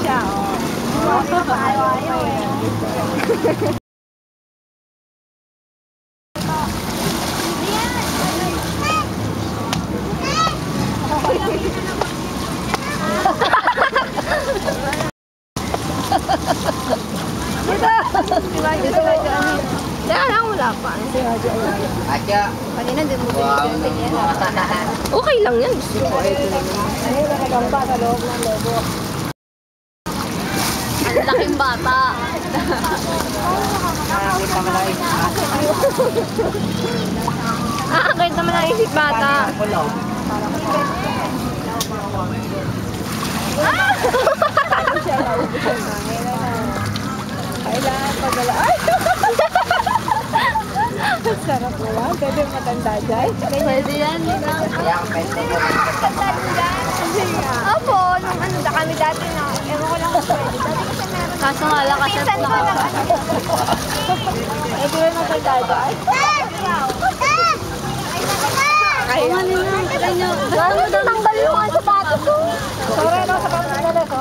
siya, oh. Ayaw eh. Kaya wala pa. Kanina din mo binigyan. Okay lang yan. Gusto ko. Ano yung nagamba sa loob ng lobo? Ang laking bata. Nakakita mo lang Kahit naman ang isip bata. Kailangan pagala. Ay! Sarap mo lang. Pwede matanda dyan. Pwede yan. Opo, nung ano na kami dati na, ewan ko lang kung pwede. Dati kasi meron. Kaso nga lang kasi Minsan ko lang ano. Pwede rin matanda dyan. Kaya nga nila. Kaya nyo. Gano'n mo tanggal yung sapatos ko. Sorry, no? Sapatos na dito.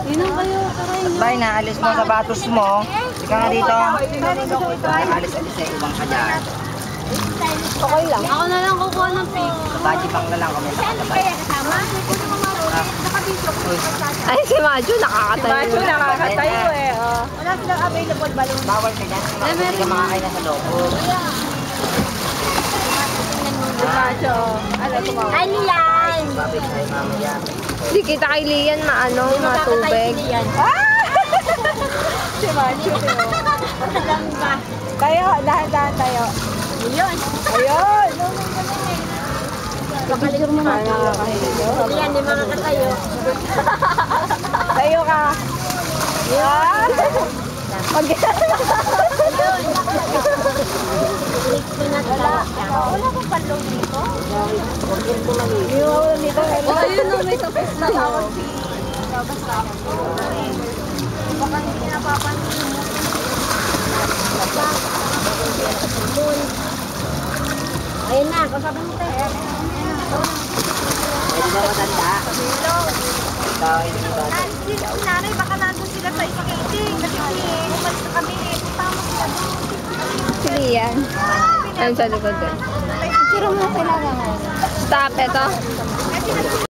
Yun ang kayo. Taray nyo. Bay, naalis mo sapatos mo. Sige nga dito. Naalis-alis sa ibang kadaan. Okay lang. Ako na lang kukuha ng pic. Baji pang na lang kami nakatabay. Ay, si Maju nakakatayo. Macho, nakakatayo eh. Oh. Wala silang available balloon. Bawal ka dyan. Hindi ka makakain na sa loob. Macho. Ano, tumawa? Ano yan? Babit tayo mamaya. Di kita kay Lian maano, matubig. Si Macho. Tayo, dahan-dahan tayo. Yun. Ayun! Pakaligor mo mga tayo. Yan, yung mga katayo. Tayo ka. Yan! Wala kang balong dito. Iwawalan dito. Oh, ayun no, may tapos na ako. Baka hindi napapansin mo. Ayun na, kasabi mo tayo. Pwede ba matanda? Ikaw, hindi ba? Si nanay, baka nandun sila sa isang meeting. Kasi umalis na kami. Tama sila doon. Si Lian. Ayun sa likod doon. Siro mo kailangan. Stop, eto.